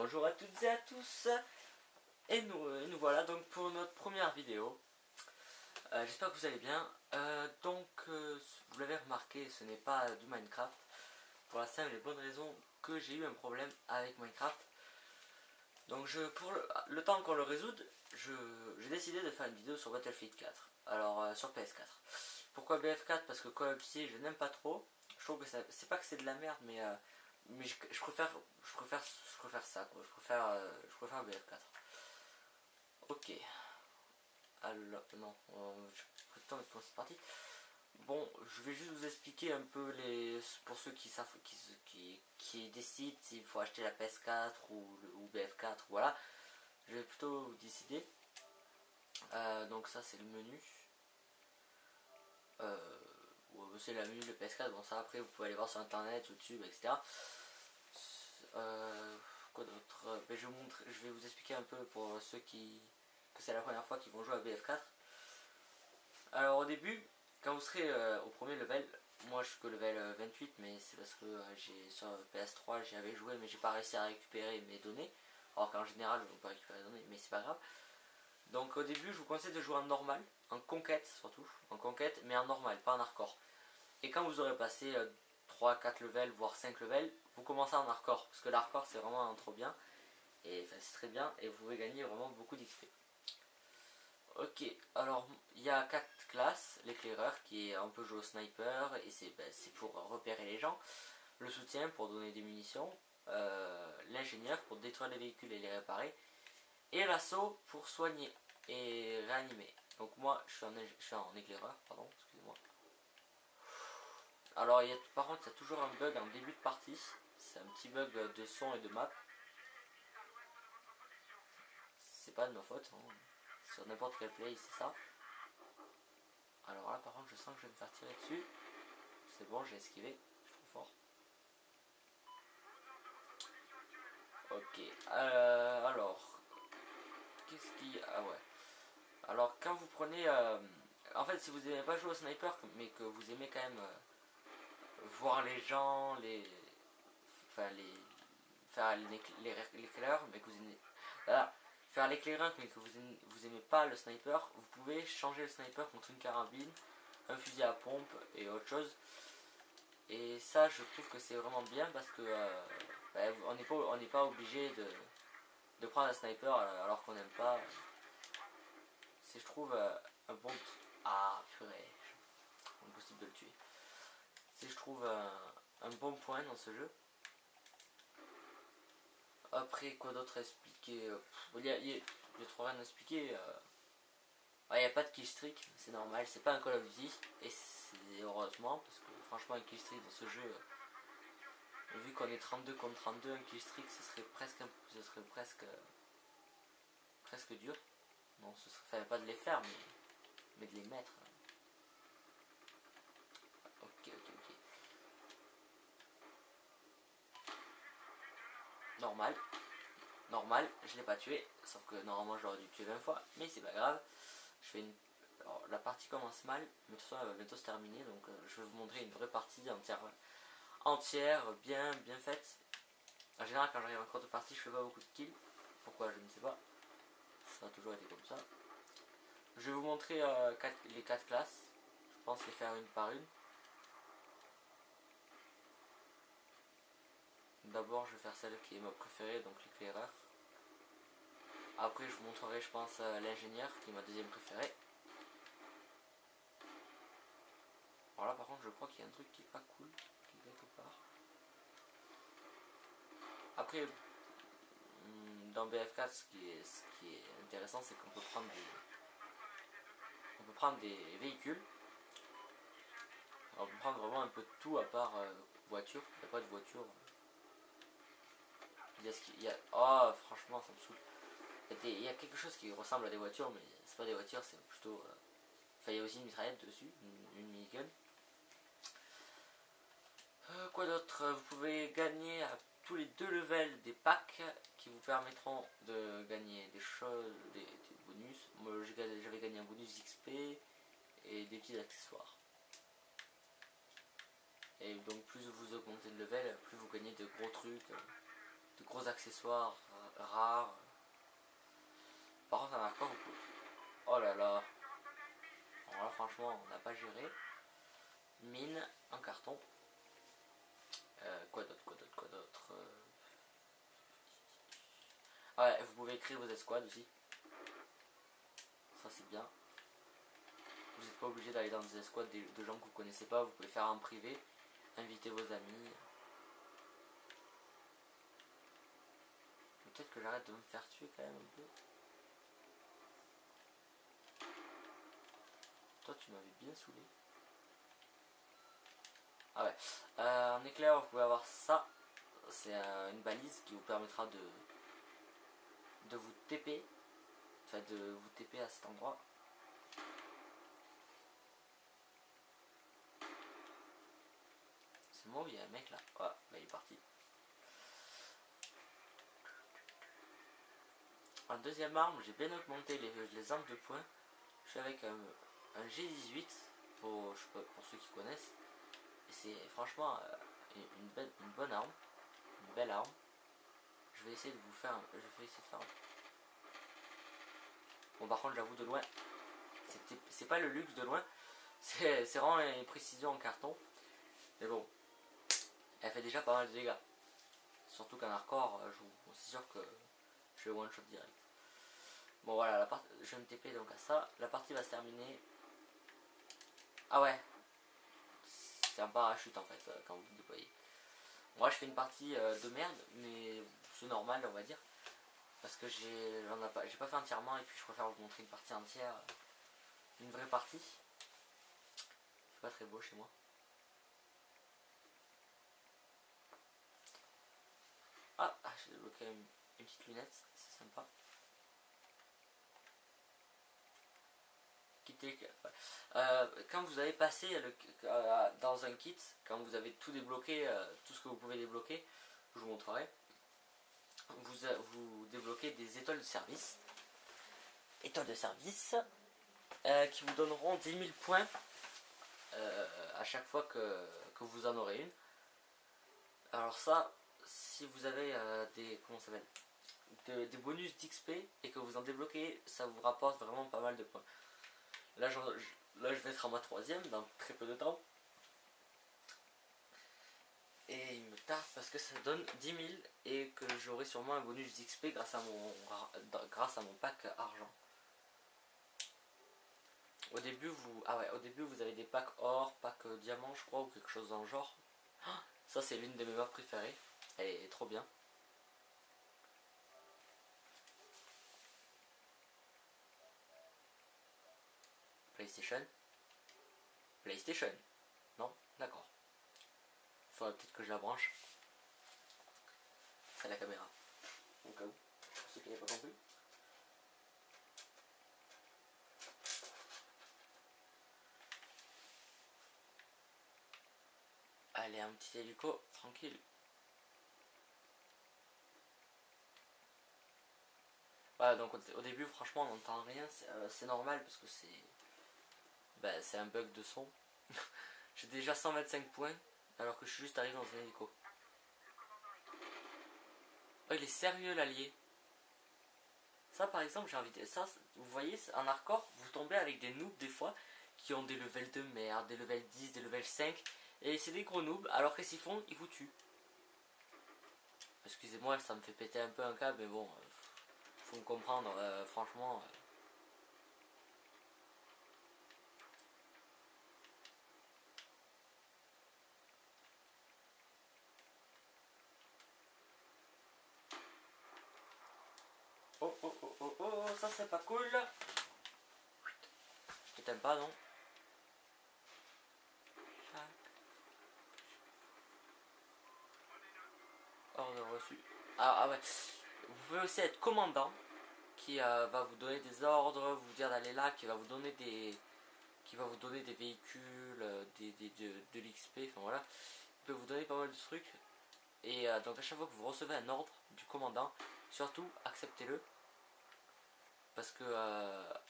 Bonjour à toutes et à tous, et nous voilà donc pour notre première vidéo. J'espère que vous allez bien. Vous l'avez remarqué, ce n'est pas du Minecraft, pour la simple et bonne raison que j'ai eu un problème avec Minecraft. Donc pour le temps qu'on le résoudre, j'ai décidé de faire une vidéo sur Battlefield 4, alors sur PS4. Pourquoi BF4? Parce que Call of Duty je n'aime pas trop. Je trouve que c'est pas que c'est de la merde, mais je préfère ça quoi. Je préfère BF4. Ok. Alors non, c'est parti. Bon, je vais juste vous expliquer un peu pour ceux qui savent qui décident s'il faut acheter la PS4 ou BF4, voilà. Je vais plutôt vous décider. Donc ça c'est le menu. C'est la menu de PS4, bon ça après vous pouvez aller voir sur internet, YouTube, etc. Quoi d'autre? Je vais vous expliquer un peu pour ceux que c'est la première fois qu'ils vont jouer à BF4. Alors au début, quand vous serez au premier level, moi je suis que level 28, mais c'est parce que sur PS3 j'y avais joué mais j'ai pas réussi à récupérer mes données. Alors qu'en général on peut récupérer les données, mais c'est pas grave. Donc au début je vous conseille de jouer en normal, en conquête surtout, en conquête mais en normal, pas en hardcore. Et quand vous aurez passé 3-4 levels, voire 5 levels, vous commencez en hardcore, parce que l'hardcore c'est vraiment trop bien, et enfin, c'est très bien, et vous pouvez gagner vraiment beaucoup d'XP. Ok, alors il y a 4 classes, l'éclaireur qui est un peu jouer au sniper, et c'est pour repérer les gens, le soutien pour donner des munitions, l'ingénieur pour détruire les véhicules et les réparer, et l'assaut pour soigner et réanimer. Donc moi je suis en éclaireur, pardon, excusez-moi. Alors par contre il y a toujours un bug en début de partie, c'est un petit bug de son et de map. C'est pas de ma faute, hein. Sur n'importe quel play c'est ça. Alors là par contre je sens que je vais me faire tirer dessus. C'est bon, j'ai esquivé, je suis trop fort. Ok, alors qu'est-ce qui... Ah ouais. Alors quand vous prenez... en fait si vous n'aimez pas jouer au sniper mais que vous aimez quand même voir les gens, faire l'éclaireur, mais que vous aimez... Voilà. Faire l'éclaireur mais que vous aimez pas le sniper, vous pouvez changer le sniper contre une carabine, un fusil à pompe et autre chose. Et ça je trouve que c'est vraiment bien parce que on n'est pas obligé de prendre un sniper alors qu'on n'aime pas. C'est je trouve un bon... Ah purée, impossible de le tuer. C'est je trouve un bon point dans ce jeu. Après quoi d'autre à expliquer? Il y a trop rien à expliquer. Il n'y a pas de killstreak, c'est normal, c'est pas un Call of Duty, et c'est heureusement, parce que franchement un killstreak dans ce jeu, vu qu'on est 32 contre 32, un killstreak ce serait presque dur. Non, ce serait pas de les faire, mais de les mettre. Ok. Normal, je l'ai pas tué, sauf que normalement j'aurais dû le tuer 20 fois, mais c'est pas grave. Alors, la partie commence mal, mais de toute façon elle va bientôt se terminer, donc je vais vous montrer une vraie partie entière, bien faite. En général quand j'arrive en cours de partie je fais pas beaucoup de kills, pourquoi je ne sais pas, ça a toujours été comme ça. Je vais vous montrer les 4 classes, je pense les faire une par une. D'abord je vais faire celle qui est ma préférée, donc l'éclaireur. Après je vous montrerai je pense l'ingénieur qui est ma deuxième préférée. Alors là par contre je crois qu'il y a un truc qui est pas cool, qui est quelque part. Après dans BF4 ce qui est intéressant c'est qu'on peut prendre des véhicules. Alors, on peut prendre vraiment un peu de tout à part voiture, il n'y a pas de voiture. Oh franchement ça me saoule. Il y a quelque chose qui ressemble à des voitures mais c'est pas des voitures, c'est plutôt... Enfin il y a aussi une mitraillette dessus, une minigun. Quoi d'autre? Vous pouvez gagner à tous les 2 levels des packs qui vous permettront de gagner des choses, des bonus. Moi j'avais gagné un bonus XP et des petits accessoires. Et donc plus vous augmentez de level, plus vous gagnez de gros trucs, de gros accessoires rares. Par contre, un hardcore, oh là là. Alors là, franchement, on n'a pas géré. Mine en carton. Quoi d'autre Ah ouais, vous pouvez écrire vos escouades aussi. Ça c'est bien. Vous n'êtes pas obligé d'aller dans des escouades de gens que vous connaissez pas. Vous pouvez faire en privé. Inviter vos amis. Peut-être que j'arrête de me faire tuer quand même un peu. Toi tu m'avais bien saoulé. Ah ouais. En éclair vous pouvez avoir ça. C'est une balise qui vous permettra de vous TP. Enfin de vous TP à cet endroit. C'est moi où il y a un mec là. Ouais, bah il est parti. En deuxième arme, j'ai bien augmenté les armes de poing. Je suis avec un G18 pour ceux qui connaissent. Et c'est franchement une bonne arme. Une belle arme. Je vais essayer de vous faire. Je vais essayer de faire. Bon, par contre, j'avoue, de loin, c'est pas le luxe de loin. C'est vraiment une précision en carton. Mais bon, elle fait déjà pas mal de dégâts. Surtout qu'en hardcore, c'est sûr que je vais one shot direct. Bon voilà, je vais me TP donc à ça. La partie va se terminer. Ah ouais, c'est un parachute en fait quand vous déployez. Moi je fais une partie de merde, mais c'est normal on va dire. Parce que j'ai pas fait entièrement et puis je préfère vous montrer une partie entière. Une vraie partie. C'est pas très beau chez moi. Ah, j'ai débloqué une petite lunette, c'est sympa. Quand vous avez passé dans un kit, quand vous avez tout débloqué, tout ce que vous pouvez débloquer, je vous montrerai. Vous débloquez des étoiles de service. Étoiles de service qui vous donneront 10 000 points à chaque fois que vous en aurez une. Alors ça, si vous avez des bonus d'XP et que vous en débloquez, ça vous rapporte vraiment pas mal de points. Là je vais être à ma troisième dans très peu de temps. Et il me tarde parce que ça donne 10 000 et que j'aurai sûrement un bonus d'XP grâce à mon pack argent. Au début vous avez des packs or, pack diamant je crois ou quelque chose dans le genre. Ça c'est l'une de mes maps préférées. Elle est trop bien. PlayStation. Non, d'accord. Faudrait peut-être que je la branche. C'est la caméra. Au cas où, pour ceux qui n'avaient pas compris. Allez, un petit hélico, tranquille. Voilà, donc au début, franchement, on n'entend rien. C'est normal parce que c'est un bug de son. J'ai déjà 125 points alors que je suis juste arrivé dans un hélico. Oh, il est sérieux l'allié. Ça par exemple j'ai envie de... Ça, vous voyez, en hardcore, vous tombez avec des noobs des fois qui ont des levels de merde, des levels 10, des levels 5. Et c'est des gros noobs, alors qu'est-ce qu'ils font? Ils vous tuent. Excusez-moi, ça me fait péter un peu un câble, mais bon, faut me comprendre, franchement... Oh oh oh oh oh, ça c'est pas cool. Je t'aime pas, non? Ordre reçu. Ah ouais. Vous pouvez aussi être commandant qui va vous donner des ordres, vous dire d'aller là, qui va vous donner des véhicules, de l'XP, enfin voilà. Il peut vous donner pas mal de trucs. Et donc à chaque fois que vous recevez un ordre du commandant, surtout acceptez-le. Parce que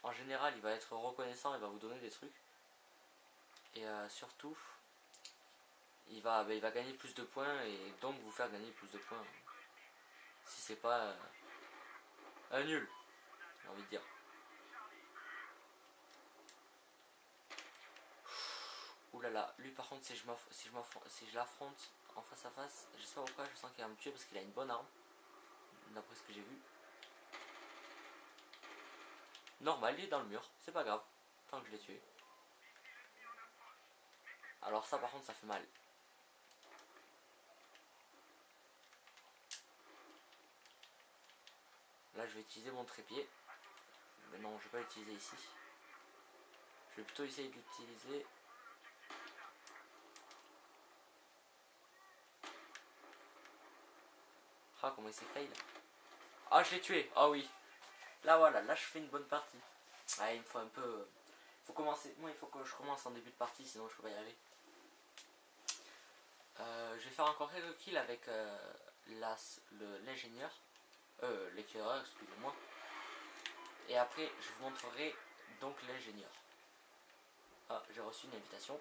en général il va être reconnaissant, il va vous donner des trucs. Et surtout il va gagner plus de points et donc vous faire gagner plus de points. Si c'est pas nul, j'ai envie de dire. Ouh là là, lui par contre si je l'affronte en face à face, je sais pas pourquoi je sens qu'il va me tuer parce qu'il a une bonne arme. D'après ce que j'ai vu. Normal, il est dans le mur, c'est pas grave, tant que je l'ai tué. Alors ça par contre ça fait mal. Là je vais utiliser mon trépied. Mais non, je vais pas l'utiliser ici. Je vais plutôt essayer de l'utiliser. Ah comment il s'est fail. Ah je l'ai tué, ah oui. Là voilà, là je fais une bonne partie. Ah il me faut un peu... Faut commencer, moi il faut que je commence en début de partie sinon je peux pas y arriver. Je vais faire encore quelques kills avec l'ingénieur. L'éclaireur, excusez-moi. Et après je vous montrerai donc l'ingénieur. Ah j'ai reçu une invitation.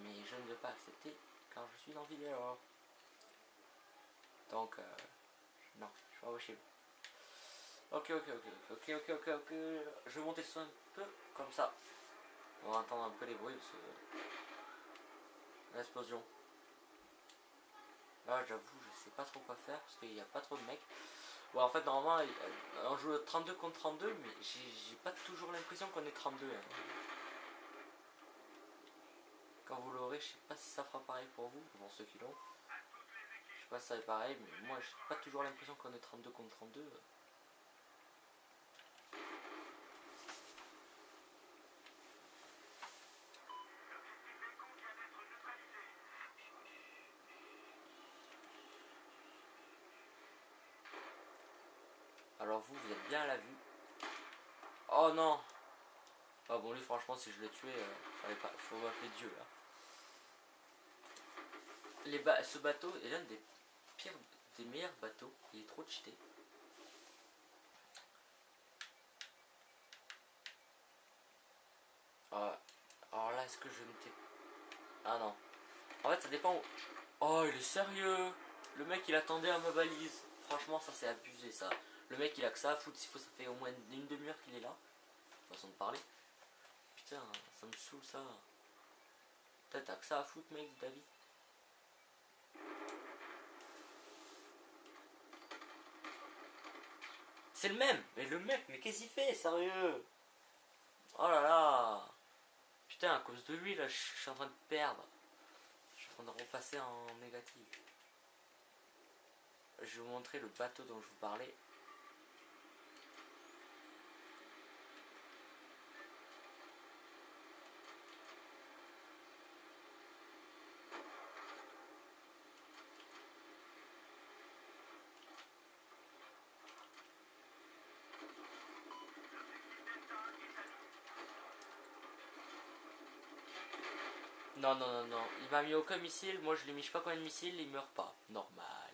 Mais je ne vais pas accepter car je suis en vidéo. Donc non, je suis pas possible. Ok. Je vais monter le son un peu comme ça. On va entendre un peu les bruits parce que l'explosion. Là j'avoue je sais pas trop quoi faire parce qu'il n'y a pas trop de mecs. Bon en fait normalement on joue 32 contre 32 mais j'ai pas toujours l'impression qu'on est 32 hein. Quand vous l'aurez je sais pas si ça fera pareil pour vous, pour ceux qui l'ont. Je sais pas si ça est pareil mais moi j'ai pas toujours l'impression qu'on est 32 contre 32. Alors vous êtes bien à la vue. Oh non. Ah bon lui franchement si je le tuais, faut m'appeler Dieu là. Ce bateau est l'un des pires, des meilleurs bateaux. Il est trop cheaté. Alors là est-ce que je me t'ai... Ah non. En fait ça dépend où... Oh il est sérieux. Le mec il attendait à ma balise. Franchement ça c'est abusé ça. Le mec il a que ça à foutre. S'il faut ça fait au moins une demi-heure qu'il est là. Façon de parler. Putain ça me saoule ça. Putain t'as que ça à foutre mec David. C'est le même. Mais le mec mais qu'est-ce qu'il fait sérieux. Oh là là. Putain à cause de lui là je suis en train de perdre. Je suis en train de repasser en négatif. Je vais vous montrer le bateau dont je vous parlais. Non. Il m'a mis aucun missile. Moi je lui ai mis je sais pas combien de missiles. Il meurt pas. Normal.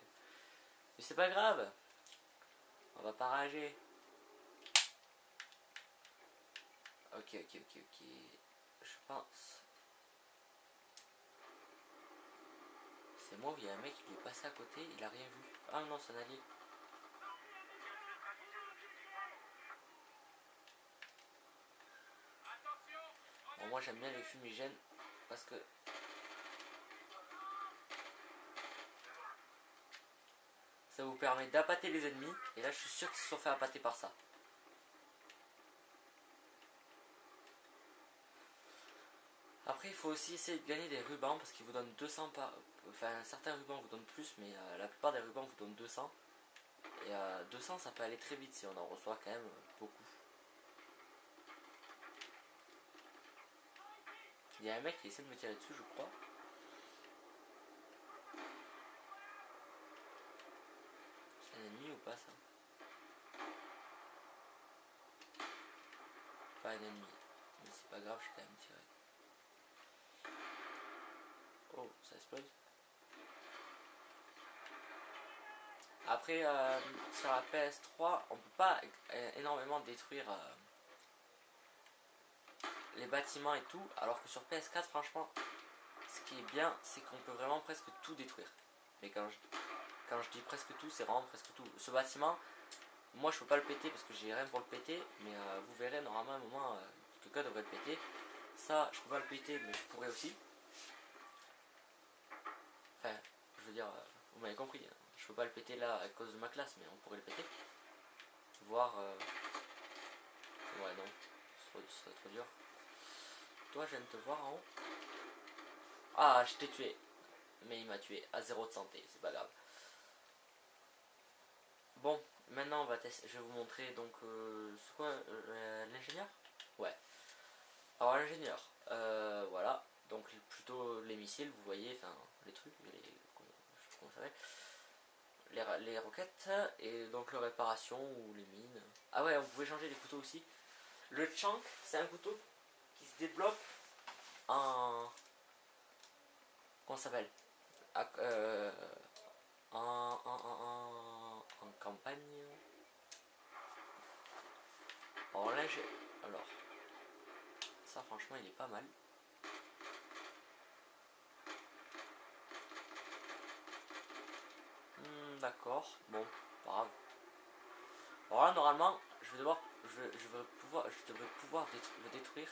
Mais c'est pas grave. On va pas rager. Ok. Je pense. C'est moi où il y a un mec qui lui est passé à côté. Il a rien vu. Ah non, c'est un allié. Bon, moi j'aime bien les fumigènes. Parce que ça vous permet d'appâter les ennemis. Et là je suis sûr qu'ils se sont fait appâter par ça. Après il faut aussi essayer de gagner des rubans. Parce qu'ils vous donnent 200 par... Enfin certains rubans vous donnent plus. Mais la plupart des rubans vous donnent 200. Et 200 ça peut aller très vite si on en reçoit quand même beaucoup. Il y a un mec qui essaie de me tirer dessus je crois. C'est un ennemi ou pas ça? Pas un ennemi. Mais c'est pas grave, je vais quand même tirer. Oh, ça explose. Après, sur la PS3, on peut pas énormément détruire les bâtiments et tout. Alors que sur PS4, franchement, ce qui est bien, c'est qu'on peut vraiment presque tout détruire. Mais quand quand je dis presque tout, c'est vraiment presque tout. Ce bâtiment, moi je peux pas le péter parce que j'ai rien pour le péter, mais vous verrez normalement à un moment quelqu'un devrait le péter. Ça, je peux pas le péter, mais je pourrais aussi. Enfin, je veux dire, vous m'avez compris. Hein. Je peux pas le péter là à cause de ma classe, mais on pourrait le péter. Voir. Ouais, non, ce serait trop dur. Toi, je viens de te voir en haut. Ah, je t'ai tué. Mais il m'a tué à 0 de santé, c'est pas grave. Bon, maintenant on va tester. Je vais vous montrer donc. C'est quoi l'ingénieur? Ouais. Alors, l'ingénieur, voilà. Donc, plutôt les missiles, vous voyez, enfin, les trucs, je sais pas comment ça s'appelle. Les roquettes, et donc la réparation ou les mines. Ah ouais, vous pouvez changer les couteaux aussi. Le chunk, c'est un couteau qui se débloque en. Comment ça s'appelle? En campagne. Alors là, alors, ça franchement, il est pas mal. D'accord, bon, pas grave. Alors là, normalement, je devrais pouvoir le détruire.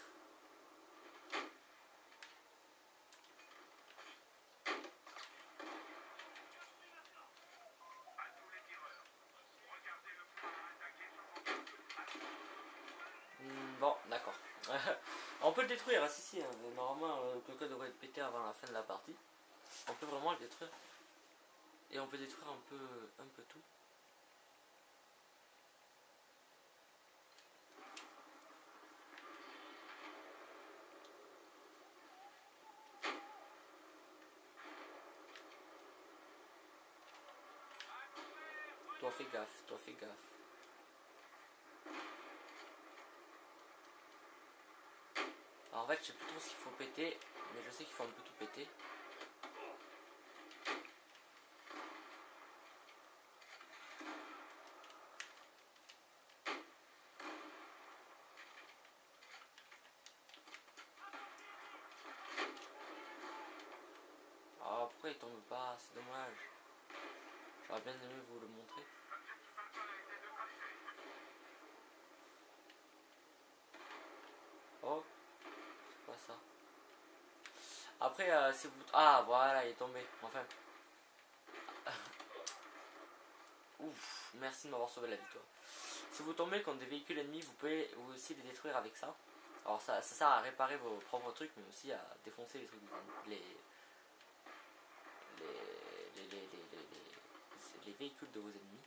Bon, d'accord. On peut le détruire, si, hein. Normalement, quelqu'un devrait être pété avant la fin de la partie. On peut vraiment le détruire. Et on peut détruire un peu tout. Toi fais gaffe, toi fais gaffe. Alors en fait, je sais plus trop ce qu'il faut péter, mais je sais qu'il faut un peu tout péter. Ah, pourquoi il tombe pas? C'est dommage. J'aurais bien aimé vous le montrer. Oh, c'est quoi ça? Après, si vous... Ah, voilà, il est tombé. Enfin. Ouf, merci de m'avoir sauvé la vie, toi. Si vous tombez contre des véhicules ennemis, vous pouvez aussi les détruire avec ça. Alors ça sert à réparer vos propres trucs, mais aussi à défoncer les trucs, les véhicules de vos ennemis.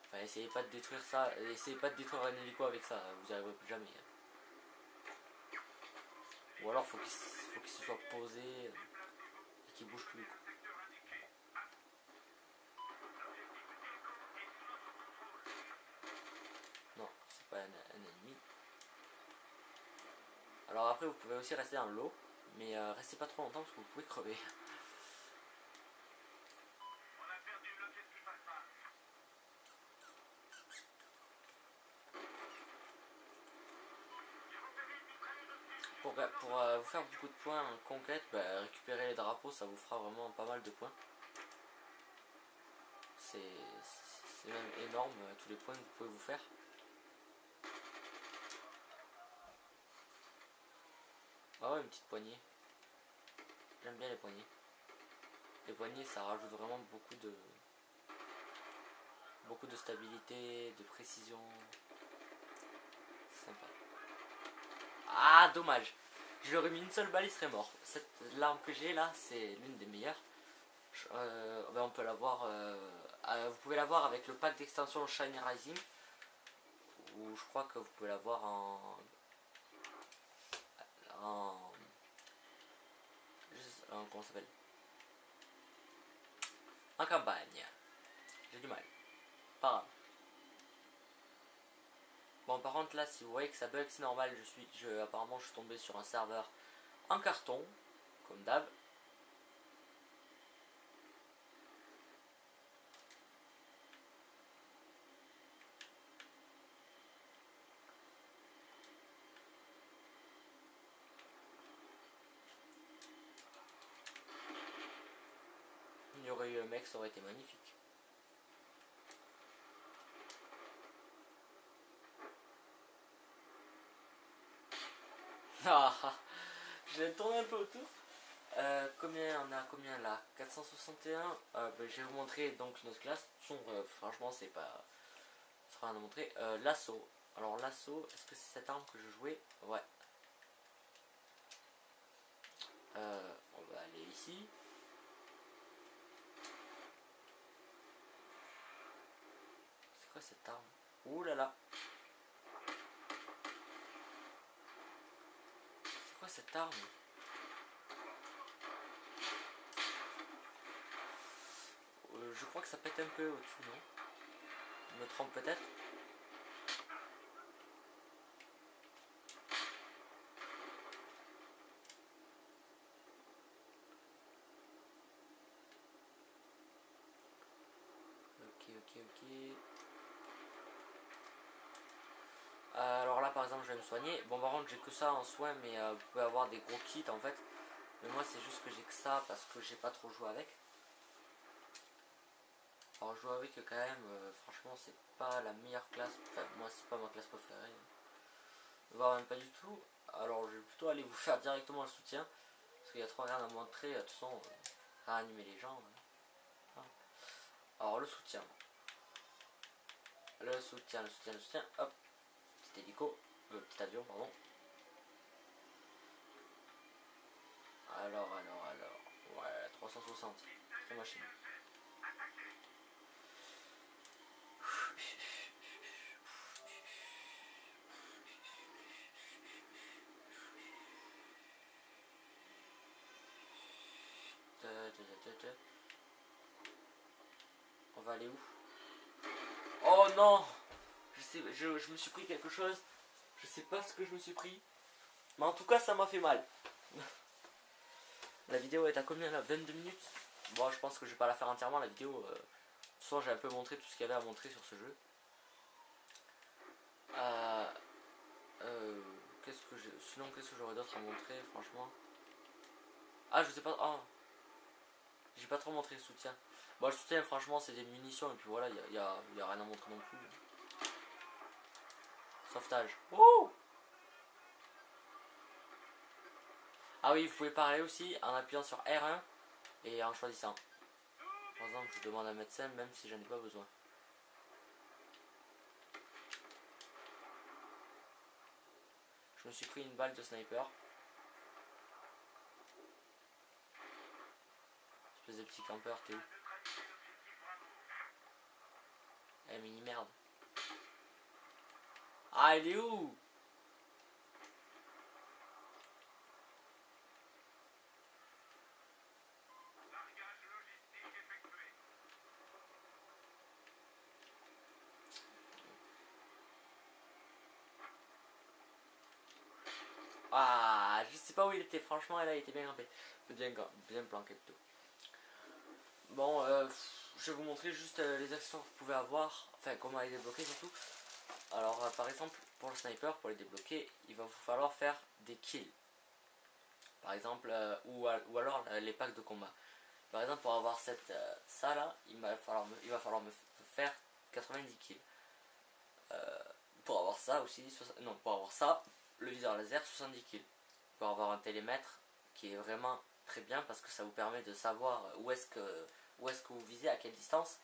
Enfin, essayez pas de détruire ça, essayez pas de détruire un hélico avec ça, vous n'y arriverez plus jamais. Ou alors faut qu'il se soit posé et qu'il bouge plus. Quoi. Non, c'est pas un ennemi. Alors après vous pouvez aussi rester dans l'eau, mais restez pas trop longtemps parce que vous pouvez crever. Pour vous faire beaucoup de points en conquête, bah, récupérer les drapeaux, ça vous fera vraiment pas mal de points. C'est même énorme tous les points que vous pouvez vous faire. Ah ouais, une petite poignée. J'aime bien les poignées. Les poignées, ça rajoute vraiment beaucoup de stabilité, de précision. Sympa. Ah, dommage. Je lui aurais mis une seule balle, il serait mort. Cette l'arme que j'ai là, c'est l'une des meilleures. Ben on peut l'avoir. Vous pouvez l'avoir avec le pack d'extension Shiny Rising. Ou je crois que vous pouvez l'avoir en. Comment ça s'appelle? En campagne. J'ai du mal. Pas grave. Bon, par contre, là, si vous voyez que ça bug, c'est normal. Apparemment, je suis tombé sur un serveur en carton, comme d'hab. j'aurais eu un mec, ça aurait été magnifique. Ah, ah, je vais tourner un peu autour. Combien on a combien là? 461. Ben, je vais vous montrer donc notre classe. Franchement, c'est pas. Ça sera rien à montrer. L'assaut. Alors, l'assaut, est-ce que c'est cette arme que je jouais? Ouais. On va aller ici. C'est quoi cette arme? Ouh là là. C'est quoi cette arme? Je crois que ça pète un peu au-dessus, non? Je me trompe peut-être? Ok. Alors là par exemple je vais me soigner. Bon par contre j'ai que ça en soins mais vous pouvez avoir des gros kits en fait. Mais moi c'est juste que j'ai que ça parce que j'ai pas trop joué avec. Alors jouer avec quand même franchement c'est pas la meilleure classe. Enfin moi c'est pas ma classe préférée. Voire même pas du tout. Alors je vais plutôt aller vous faire directement le soutien. Parce qu'il y a trop rien à montrer. De toute façon réanimer les gens. Alors le soutien. Le soutien. Hop. Petit hélico. Petit avion pardon. Alors. Ouais, 360. Très machine. On va aller où? Oh non! Je me suis pris quelque chose. Je sais pas ce que je me suis pris. Mais en tout cas, ça m'a fait mal. La vidéo est à combien là? 22 minutes? Bon, je pense que je vais pas la faire entièrement la vidéo. Soit j'ai un peu montré tout ce qu'il y avait à montrer sur ce jeu. Sinon, qu'est-ce que j'aurais d'autre à montrer, franchement? Ah, je sais pas. Oh, j'ai pas trop montré le soutien. Bon, le soutien, franchement, c'est des munitions. Et puis voilà, y a rien à montrer non plus. Sauvetage. Wouh! Ah oui, vous pouvez parler aussi en appuyant sur R1 et en choisissant. Par exemple, je demande un médecin même si j'en ai pas besoin. Je me suis pris une balle de sniper. Espèce de petit campeur, t'es où? Eh mini merde. Ah, il est où? Ah, je sais pas où il était, franchement, elle a été bien grimpée. Bien planqué plutôt. Bon, je vais vous montrer juste les actions que vous pouvez avoir, enfin comment les débloquer surtout. Alors, par exemple, pour le sniper, pour les débloquer, il va vous falloir faire des kills. Par exemple, ou alors les packs de combat. Par exemple, pour avoir ça là, il va falloir me faire 90 kills. Pour avoir ça aussi, pour avoir ça, le viseur laser 70 kills. Pour avoir un télémètre qui est vraiment très bien parce que ça vous permet de savoir où est-ce que vous visez, à quelle distance.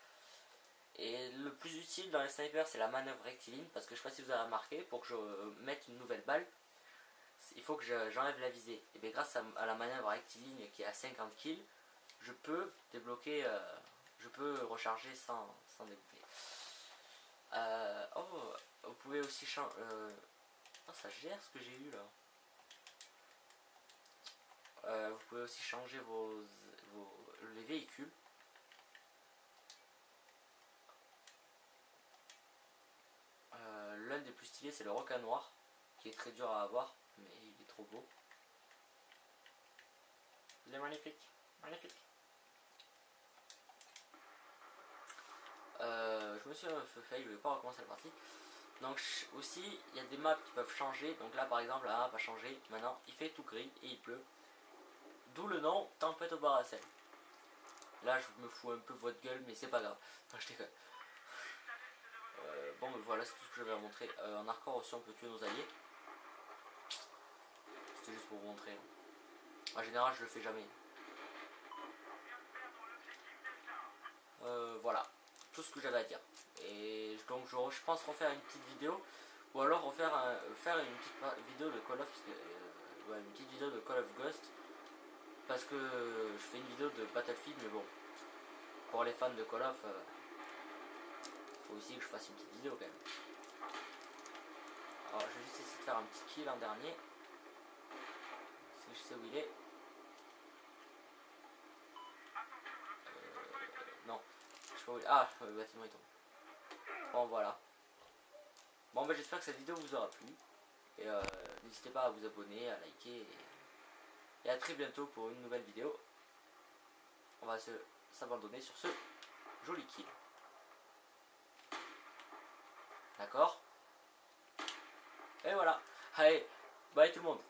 Et le plus utile dans les snipers c'est la manœuvre rectiligne parce que je sais pas si vous avez remarqué, pour que je mette une nouvelle balle, il faut que j'enlève la visée. Et bien grâce à la manœuvre rectiligne qui est à 50 kills, je peux débloquer, je peux recharger sans débloquer. Oh, vous pouvez aussi changer. Oh, ça gère ce que j'ai eu là. Vous pouvez aussi changer les véhicules. L'un des plus stylés c'est le requin noir, qui est très dur à avoir, mais il est trop beau. Il est magnifique, magnifique. Je me suis fait, je vais pas recommencer la partie. Donc aussi, il y a des maps qui peuvent changer. Donc là par exemple, la map a changé. Maintenant, il fait tout gris et il pleut. D'où le nom Tempête au Baracel. Là je me fous un peu votre gueule mais c'est pas grave. Non, je déconne. Bon voilà, c'est tout ce que j'avais à montrer. En hardcore aussi on peut tuer nos alliés. C'était juste pour vous montrer. En général je le fais jamais. Voilà, tout ce que j'avais à dire. Et donc je pense refaire une petite vidéo. Ou alors faire une petite vidéo de Call of. Ouais, une petite vidéo de Call of Ghost. Parce que je fais une vidéo de Battlefield mais bon. Pour les fans de Call of, faut aussi que je fasse une petite vidéo quand même. Alors je vais juste essayer de faire un petit kill en dernier. Si je sais où il est. Non. Je sais pas où il est. Ah, le bâtiment est tombé. Bon voilà. Bon bah j'espère que cette vidéo vous aura plu. Et n'hésitez pas à vous abonner, à liker. Et à très bientôt pour une nouvelle vidéo. On va s'abandonner sur ce joli kill. D'accord? Et voilà. Allez, bye tout le monde.